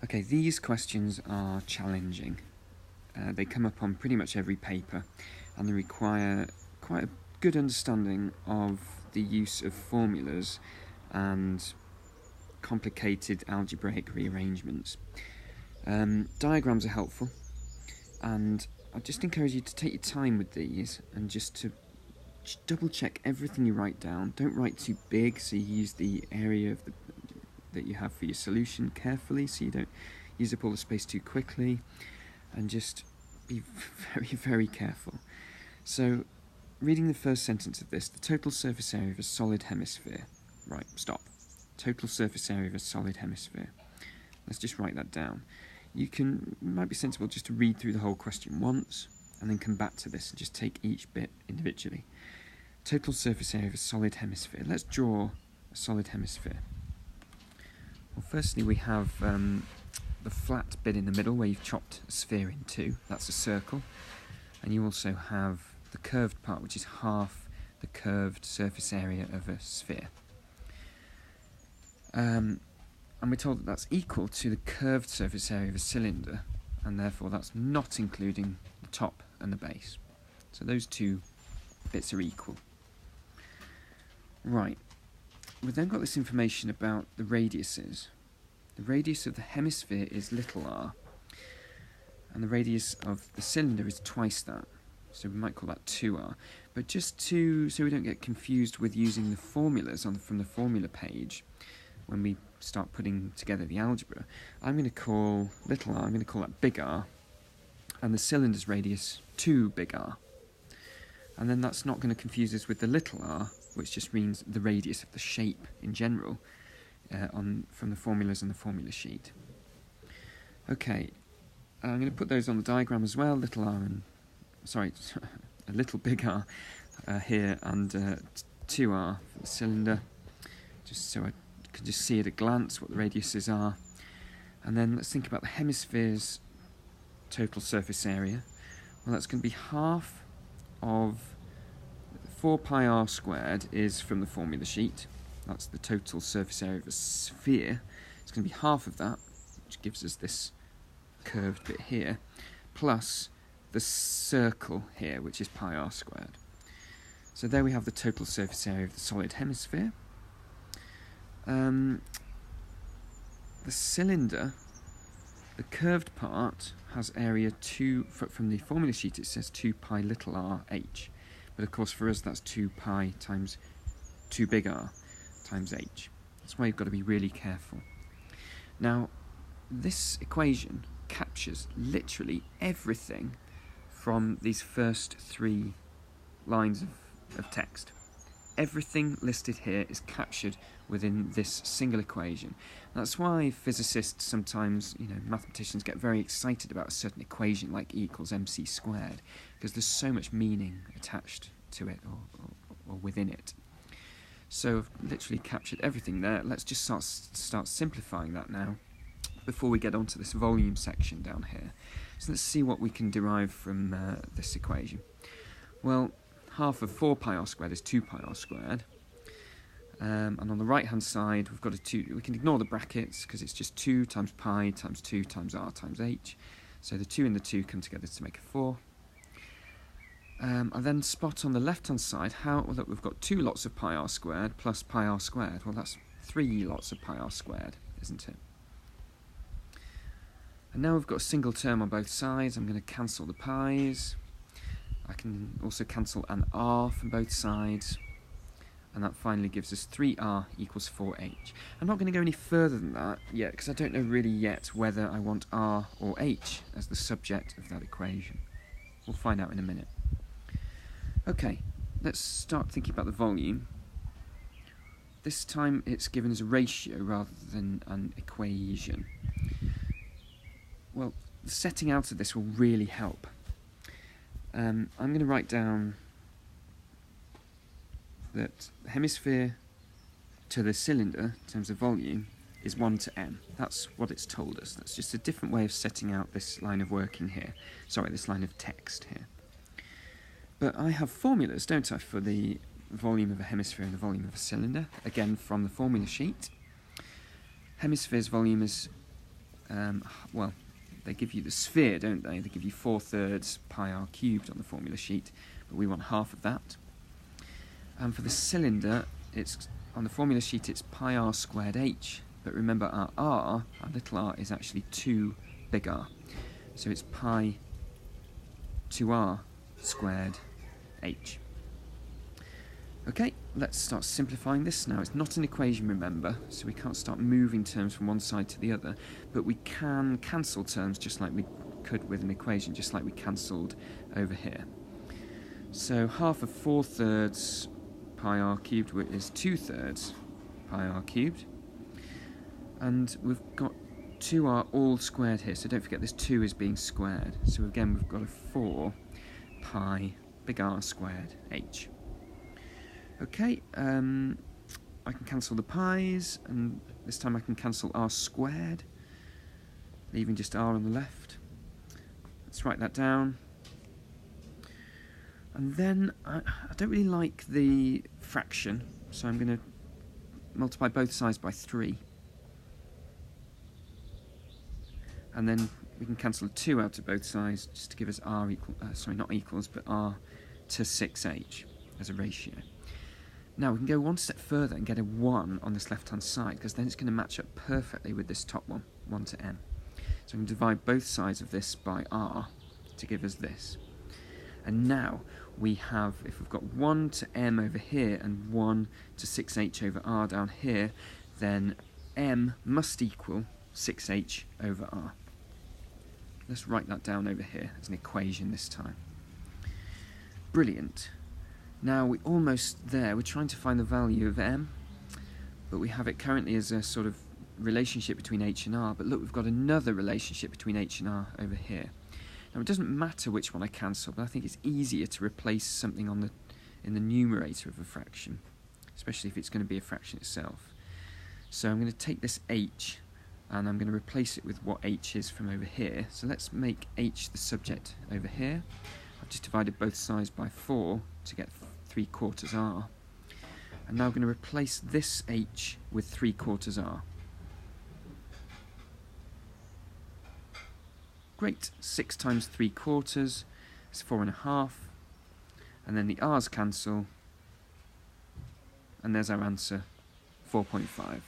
Okay, these questions are challenging. They come up on pretty much every paper, and they require quite a good understanding of the use of formulas and complicated algebraic rearrangements. Diagrams are helpful, and I just encourage you to take your time with these and just to double check everything you write down. Don't write too big, so you use the area of that you have for your solution carefully, so you don't use up all the space too quickly, and just be very, very careful. So, reading the first sentence of this, the total surface area of a solid hemisphere. Right, stop. Total surface area of a solid hemisphere. Let's just write that down. It might be sensible just to read through the whole question once, and then come back to this and just take each bit individually. Total surface area of a solid hemisphere. Let's draw a solid hemisphere. Well, firstly we have the flat bit in the middle where you've chopped a sphere in two. That's a circle. And you also have the curved part, which is half the curved surface area of a sphere. And we're told that that's equal to the curved surface area of a cylinder, and therefore that's not including the top and the base. So those two bits are equal. Right. We've then got this information about the radiuses. The radius of the hemisphere is little r, and the radius of the cylinder is twice that. So we might call that 2r. But just so we don't get confused with using the formulas from the formula page, when we start putting together the algebra, I'm going to call little r, I'm going to call that big R, and the cylinder's radius 2 big R. And then that's not going to confuse us with the little r, which just means the radius of the shape in general, from the formulas on the formula sheet. Okay, I'm going to put those on the diagram as well, little r and, sorry, a little big R here, and 2r for the cylinder, just so I can just see at a glance what the radiuses are. And then let's think about the hemisphere's total surface area. Well, that's going to be half of 4 pi r squared is from the formula sheet. That's the total surface area of a sphere. It's going to be half of that, which gives us this curved bit here, plus the circle here, which is pi r squared. So there we have the total surface area of the solid hemisphere. The cylinder, the curved part, has area 2, from the formula sheet it says 2 pi little r h, but of course for us that's 2 pi times 2 big R times h. That's why you've got to be really careful. Now, this equation captures literally everything from these first 3 lines of text. Everything listed here is captured within this single equation. That's why physicists sometimes, mathematicians get very excited about a certain equation like E equals mc squared, because there's so much meaning attached to it or within it. So I've literally captured everything there. Let's just start simplifying that now before we get onto this volume section down here. So let's see what we can derive from this equation. Well, half of 4 pi r squared is 2 pi r squared. And on the right hand side we've got a 2. We can ignore the brackets because it's just 2 times pi times 2 times r times h. So the 2 and the 2 come together to make a 4. And then spot on the left hand side, look, we've got 2 lots of pi r squared plus pi r squared. Well, that's 3 lots of pi r squared, isn't it? And now we've got a single term on both sides. I'm going to cancel the pi's. I can also cancel an r from both sides, and that finally gives us 3r equals 4h. I'm not going to go any further than that yet, because I don't know really yet whether I want r or h as the subject of that equation. We'll find out in a minute. Okay, let's start thinking about the volume. This time it's given as a ratio rather than an equation. Well, the setting out of this will really help. I'm going to write down that the hemisphere to the cylinder, in terms of volume, is 1 to m. That's what it's told us. That's just a different way of setting out this line of working here. Sorry, this line of text here. But I have formulas, don't I, for the volume of a hemisphere and the volume of a cylinder, again from the formula sheet. Hemisphere's volume is well, they give you the sphere, don't they? They give you 4/3 pi r cubed on the formula sheet, but we want half of that. And for the cylinder, it's on the formula sheet it's pi r squared h, but remember our little r, is actually 2 big R. So it's pi 2r squared h. Okay, let's start simplifying this now. It's not an equation, remember, so we can't start moving terms from one side to the other, but we can cancel terms just like we could with an equation, just like we cancelled over here. So half of 4/3 pi r cubed is 2/3 pi r cubed, and we've got 2r all squared here, so don't forget this 2 is being squared. So again, we've got a 4 pi big R squared h. Okay, I can cancel the pi's, and this time I can cancel r squared, leaving just r on the left. Let's write that down. And then I don't really like the fraction, so I'm going to multiply both sides by 3. And then we can cancel a 2 out of both sides, just to give us r not equals, but r to 6h as a ratio. Now we can go one step further and get a 1 on this left-hand side, because then it's going to match up perfectly with this top one, 1 to m. So I'm going to divide both sides of this by r to give us this. And now we have, if we've got 1 to m over here and 1 to 6h over r down here, then m must equal 6h over r. Let's write that down over here as an equation this time. Brilliant. Now we're almost there. We're trying to find the value of m, but we have it currently as a sort of relationship between h and r. But look, we've got another relationship between h and r over here. Now it doesn't matter which one I cancel, but I think it's easier to replace something in the numerator of a fraction, especially if it's going to be a fraction itself. So I'm going to take this h and I'm going to replace it with what h is from over here. So let's make h the subject over here. I've just divided both sides by 4 to get 3/4 r. And now I'm going to replace this h with 3/4 r. Great, 6 times 3/4 is 4.5, and then the r's cancel, and there's our answer, 4.5.